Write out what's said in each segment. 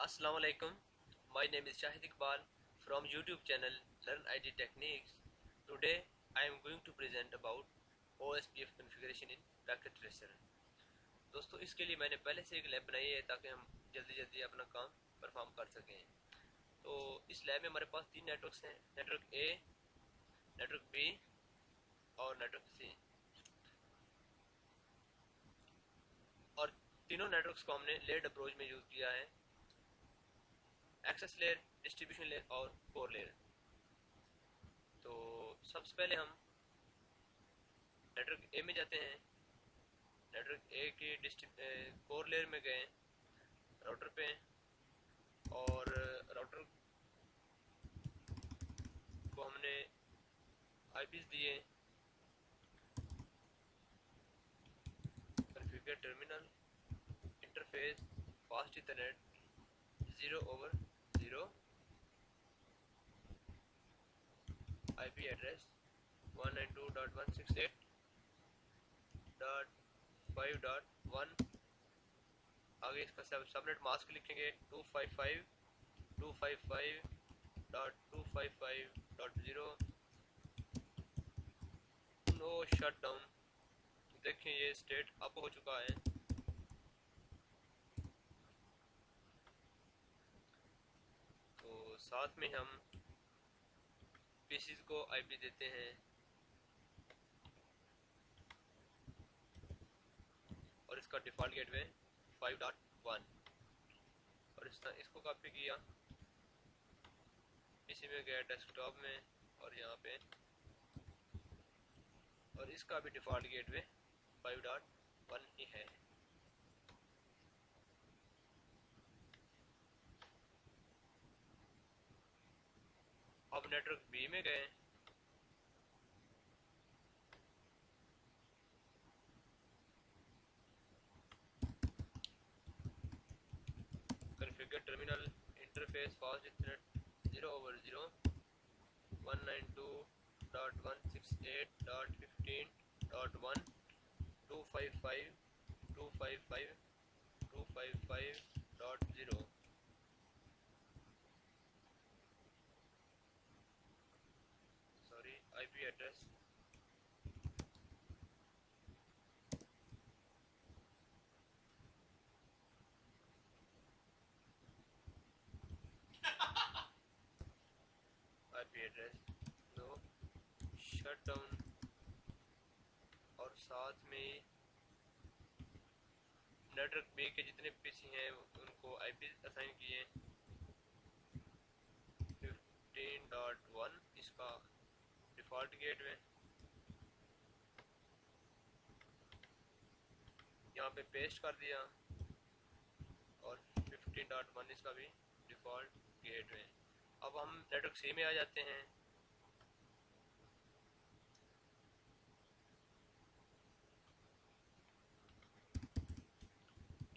Assalamu alaikum. My name is Shahid Iqbal from YouTube channel Learn IT Techniques. Today I am going to present about OSPF configuration in Packet Tracer. दोस्तों इसके लिए मैंने पहले से एक lab बनाई है ताकि हम जल्दी अपना काम परफॉर्म कर सकें। तो इस लैब में हमारे पास तीन नेटवर्क्स हैं, नेटवर्क ए, नेटवर्क बी और नेटवर्क सी। और तीनों नेटवर्क्स को हमने लेयर्ड अप्रोच में यूज़ किया है, एक्सेस लेयर, डिस्ट्रीब्यूशन लेयर और कोर लेयर। तो सबसे पहले हम नेटवर्क ए में जाते हैं। नेटवर्क ए की कोर लेयर में गए राउटर पे और राउटर को हमने आईपीस दिए, configure terminal, interface, fast ethernet 0/0, IP address 192.168.5.1। आगे इसका सबनेट मास्क लिखेंगे 255.255.255.0। No shut down. देखें ये स्टेट अप हो चुका है। तो साथ में हम पीसीज को आईपी देते हैं और इसका डिफ़ॉल्ट गेटवे 5.1 और इसको कॉपी किया, पीसी में गया, डेस्कटॉप में और यहाँ पे, और इसका भी डिफ़ॉल्ट गेटवे 5.1 ही है। अब नेटवर्क बी में गए, configure terminal, interface, fast ethernet 0/0, 192.168.15.1, 255.255.255.0। Sorry, IP address no shut down. और साथ में नेटवर्क बी के जितने पीसी हैं उनको आईपी असाइन किए 15.1, इसका डिफ़ॉल्ट गेटवे, यहाँ पे पेस्ट कर दिया और 15.1 इसका भी डिफ़ॉल्ट गेटवे। अब हम नेटवर्क सी में आ जाते हैं।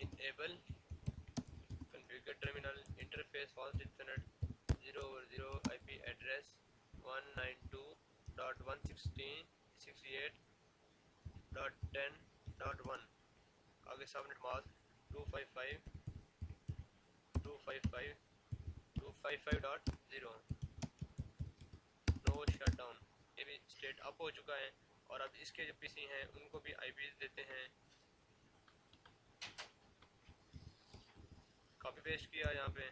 Enable, configure terminal, interface, fast ethernet 0/0, IP address 192.168.10.1। आगे subnet mask 255.255.0। No shut down. ये भी स्टेट अप हो चुका है। और अब इसके जो पीसी हैं उनको भी आईपीज देते हैं, कॉपी पेस्ट किया यहाँ पे,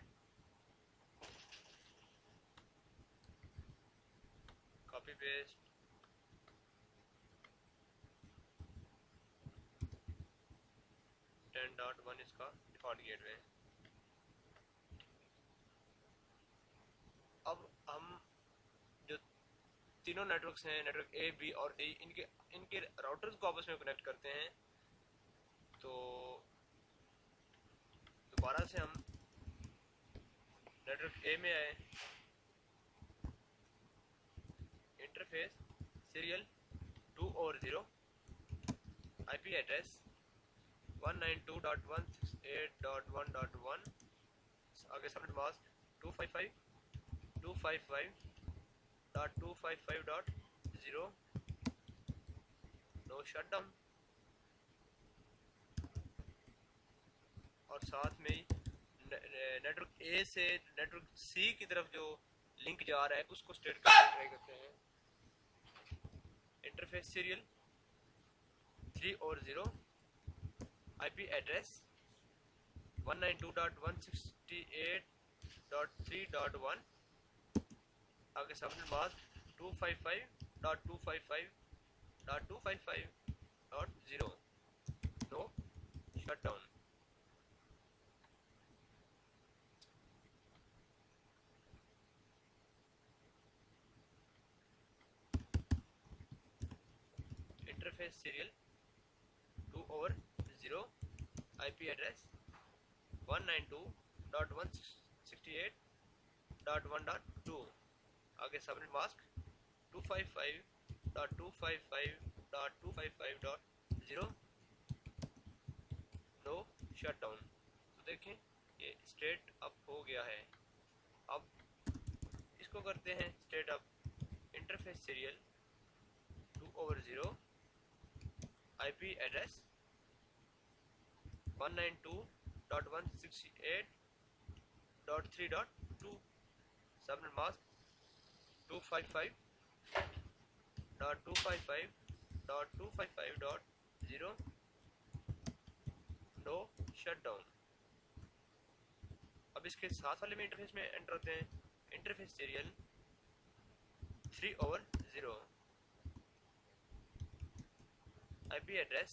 copy paste, ten dot one इसका डिफ़ॉल्ट गेटवे। अब हम जो तीनों नेटवर्क्स हैं, नेटवर्क ए, बी और डी, इनके राउटर्स को आपस में कनेक्ट करते हैं। तो दोबारा से हम नेटवर्क ए में आए, इंटरफेस, सीरियल 2/0, आईपी एड्रेस 192.168.1.1, आगे subnet mask 255.255.0। No shut down. और साथ में नेटवर्क ए से नेटवर्क सी की तरफ जो लिंक जा रहा है उसको स्टेट करने ट्राई करते हैं। इंटरफेस सीरियल 3 और 0, आईपी एड्रेस 192.168.3.1, आगे subnet mask 255.255.255.0, no shutdown. Interface serial 2 over 0, IP address 192.168.1.2, आगे सबनेट मास्क 255.255.255.0, नो शटडाउन। तो देखें ये स्ट्रेट अप हो गया है। अब इसको करते हैं straight up. Interface serial 2 over 0, IP address 192.168.3.2, subnet mask 255.255.255.0, no shutdown. अब इसके साथ वाले में इंटरफेस में एंटर होते हैं। Interface serial 3 over 0, IP address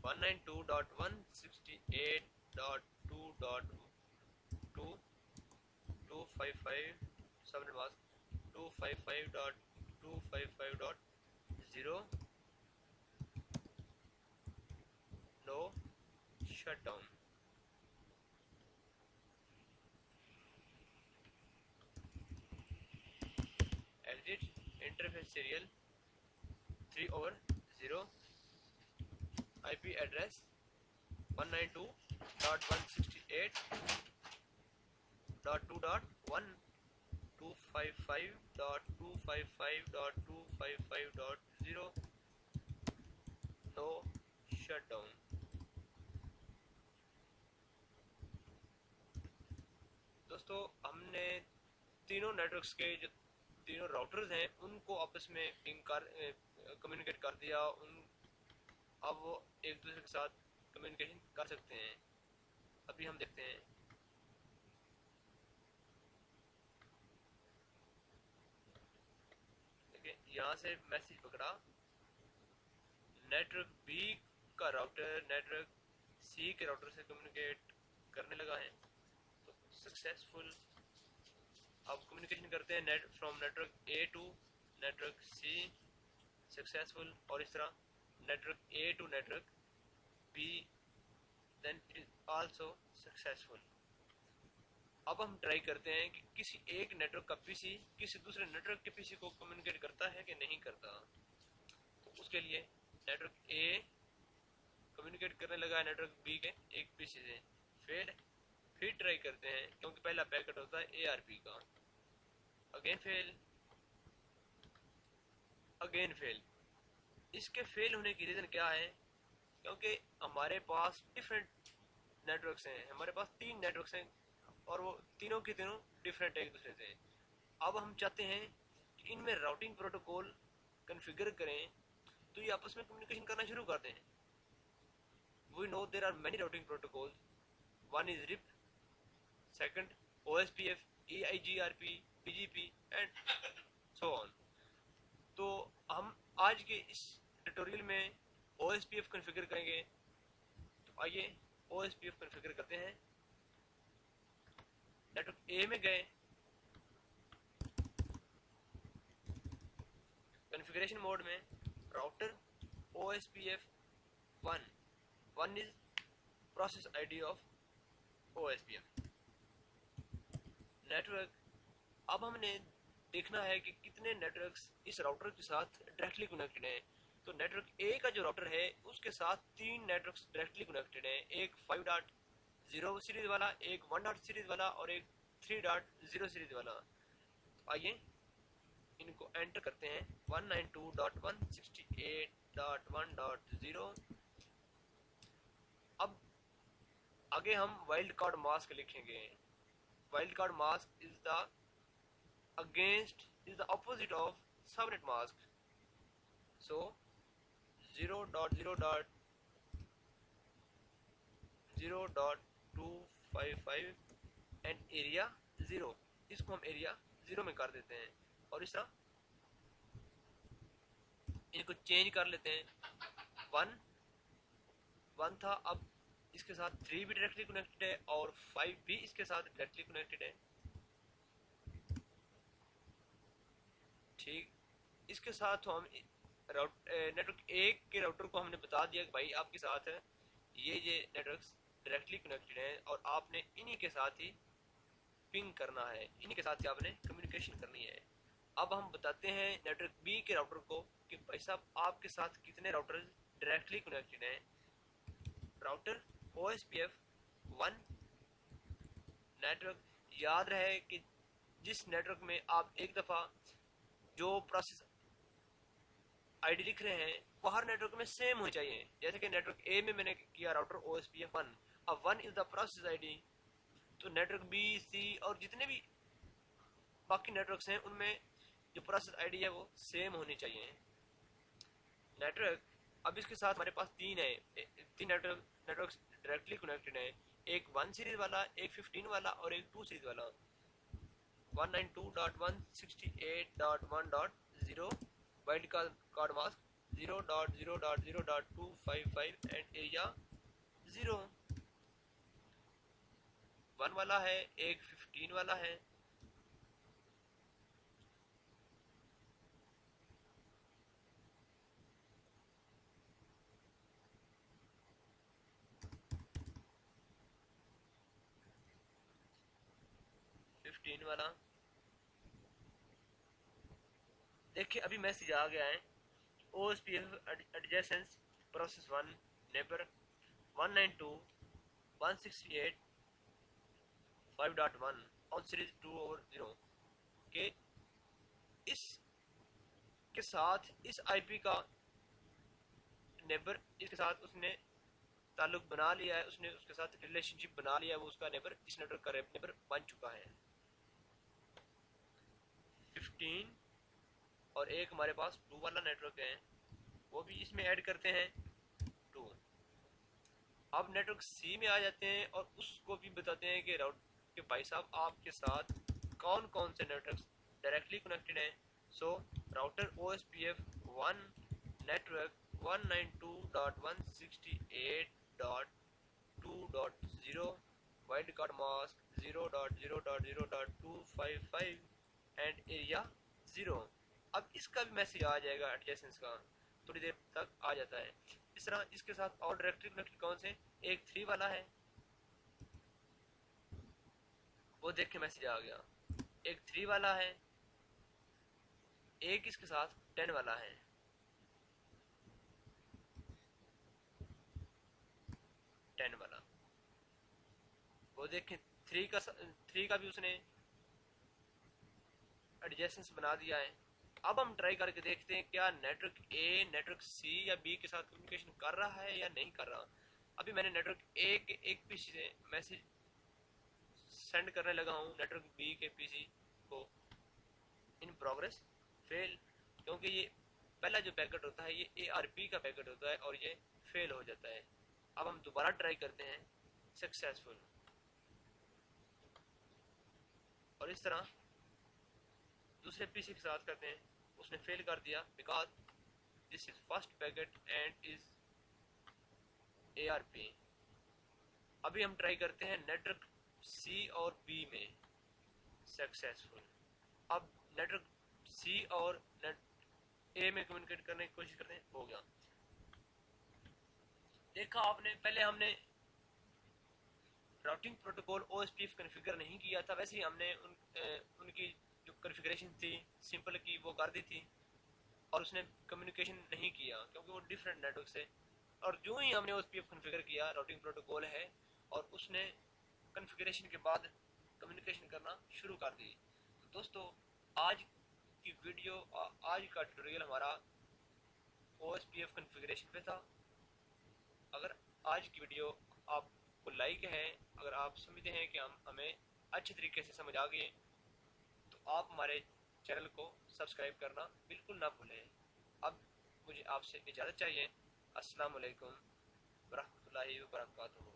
192.168.2.255, subnet mask 255.255.0, no shutdown. Exit interface serial 3 over 0, IP address 192.168.2.1, 255.255.255.0, no shutdown. दोस्तों हमने तीनों नेटवर्क्स के जो तीनों राउटर्स हैं उनको आपस में पिंग कर कम्युनिकेट कर दिया। अब वो एक दूसरे के साथ कम्युनिकेशन कर सकते हैं। अभी हम देखते हैं। देखिए यहाँ से मैसेज पकड़ा, नेटवर्क बी का राउटर नेटवर्क सी के राउटर से कम्युनिकेट करने लगा है, तो सक्सेसफुल। अब कम्युनिकेशन करते हैं net from network A to network C, successful. और इस तरह network A to network B, then it is also successful. अब हम ट्राई करते हैं कि किसी एक नेटवर्क का पीसी किसी दूसरे नेटवर्क के पीसी को कम्युनिकेट करता है कि नहीं करता। तो उसके लिए नेटवर्क ए कम्युनिकेट करने लगा है नेटवर्क बी के एक पीसी से, फिर ट्राई करते हैं क्योंकि पहला पैकेट होता है एआरपी का। Again fail. इसके फेल होने की रीज़न क्या है? क्योंकि हमारे पास डिफरेंट नेटवर्क्स हैं, हमारे पास 3 नेटवर्क्स हैं और वो तीनों के तीनों डिफरेंट है एक दूसरे से। अब हम चाहते हैं कि इनमें राउटिंग प्रोटोकॉल कॉन्फ़िगर करें तो ये आपस में कम्युनिकेशन करना शुरू कर दें। We know there are many routing protocols, one is RIP, second OSPF, EIGRP, PGP and so on. तो हम आज के इस ट्यूटोरियल में OSPF कॉन्फ़िगर करेंगे। तो आइए OSPF कॉन्फ़िगर करते हैं। नेटवर्क ए में गए, कॉन्फ़िगरेशन मोड में router OSPF 1 is process ID of OSPF network. अब हमने देखना है कि कितने नेटवर्क्स इस राउटर के साथ डायरेक्टली कनेक्टेड हैं। तो नेटवर्क ए का जो राउटर है उसके साथ 3 नेटवर्क्स डायरेक्टली कनेक्टेड हैं, एक 5.0 सीरीज वाला, एक 1 सीरीज वाला और एक 3.0 सीरीज वाला। आइए इनको एंटर करते हैं। 192.168.1.0। अब आगे हम वाइल्ड कार्ड मास्क लिखेंगे। Wild card mask is the against is the opposite of subnet mask. So 0.0.0.255 and area 0, इसको हम एरिया 0 में कर देते हैं और इस तरह इनको चेंज कर लेते हैं। 1 था, अब इसके साथ 3 भी डायरेक्टली कनेक्टेड है और 5 भी इसके साथ डायरेक्टली कनेक्टेड है। ठीक, इसके साथ हम नेटवर्क 1 के राउटर को हमने बता दिया कि भाई आपके साथ ये नेटवर्क्स डायरेक्टली कनेक्टेड है और आपने इन्हीं के साथ ही पिंग करना है, इन्हीं के साथ ही आपने कम्युनिकेशन करनी है। अब हम बताते हैं नेटवर्क बी के राउटर को कि भाई साहब आपके साथ कितने राउटर डायरेक्टली कनेक्टेड हैं। राउटर OSPF 1 नेटवर्क, याद रहे कि जिस नेटवर्क में आप एक दफ़ा जो प्रोसेस आईडी लिख रहे हैं वो हर नेटवर्क में सेम होनी चाहिए। जैसे कि नेटवर्क ए में मैंने किया राउटर OSPF 1, अब 1 इज द प्रोसेस आईडी, तो नेटवर्क बी सी और जितने भी बाकी नेटवर्क्स हैं उनमें जो प्रोसेस आईडी है वो सेम होनी चाहिए। नेटवर्क अब इसके साथ हमारे पास तीन नेटवर्क्स डायरेक्टली कनेक्टेड है, एक 1 सीरीज वाला, एक 15 वाला और एक 2 सीरीज वाला। 192.168.1.0 wild card mask 0.0.0.255 and area 0। 1 वाला है, एक 15 वाला है। वाला देखिए अभी मैसेज आ गया है। OSPF adjacency process 1 neighbour 192.168.5.1 on series 2/0 के इस के साथ इस आईपी का नेबर इसके साथ उसने ताल्लुक बना लिया है, उसने उसके साथ रिलेशनशिप बना लिया है, वो उसका नेबर इस नेटवर्क का नेबर बन चुका है। 15 और एक हमारे पास 2 वाला नेटवर्क है, वो भी इसमें ऐड करते हैं 2। अब नेटवर्क सी में आ जाते हैं और उसको भी बताते हैं कि के भाई साहब आपके साथ कौन कौन से नेटवर्क डायरेक्टली कनेक्टेड हैं। So router OSPF 1 network 192.168.2.0 wild card mask 0.0.0.255 and area 0। अब इसका भी मैसेज आ जाएगा एडजेसेंस का, थोड़ी देर तक आ जाता है। इस तरह इसके साथ और डायरेक्टली कनेक्टेड कौन से, एक 3 वाला है, वो देख के मैसेज आ गया, एक 3 वाला है, एक इसके साथ 10 वाला है। वो देखें 3 का भी उसने एडजेसेंस बना दिया है। अब हम ट्राई करके देखते हैं क्या नेटवर्क ए नेटवर्क सी या बी के साथ कम्युनिकेशन कर रहा है या नहीं कर रहा। अभी मैंने नेटवर्क ए के एक पीसी से मैसेज सेंड करने लगा हूँ नेटवर्क बी के पीसी को, इन प्रोग्रेस फेल, क्योंकि ये पहला जो पैकेट होता है ये ARP का पैकेट होता है और ये फेल हो जाता है। अब हम दोबारा ट्राई करते हैं सक्सेसफुल, और इस तरह दूसरे पीसी के साथ करते हैं, उसने फेल कर दिया because this is first packet and is ARP। अभी हम ट्राई करते हैं नेटवर्क सी और बी में सक्सेसफुल। अब नेटवर्क सी और नेट ए में कम्युनिकेट करने की कोशिश करते हैं, हो गया। देखा आपने, पहले हमने राउटिंग प्रोटोकॉल OSPF कॉन्फ़िगर नहीं किया था, वैसे ही हमने उनकी जो कॉन्फ़िगरेशन थी सिंपल की वो कर दी थी और उसने कम्युनिकेशन नहीं किया क्योंकि वो डिफरेंट नेटवर्क से। और जो ही हमने OSPF कॉन्फ़िगर किया राउटिंग प्रोटोकॉल है और उसने कॉन्फ़िगरेशन के बाद कम्युनिकेशन करना शुरू कर दी। तो दोस्तों आज की वीडियो, आज का ट्यूटोरियल हमारा OSPF कॉन्फ़िगरेशन पे था। अगर आज की वीडियो आपको लाइक है। अगर आप समझते हैं कि हम हमें अच्छे तरीके से समझ आ गए तो आप हमारे चैनल को सब्सक्राइब करना बिल्कुल ना भूलें। अब मुझे आपसे इजाज़त चाहिए। अस्सलाम वालेकुम वरहमतुल्लाहि वबरकातुहू।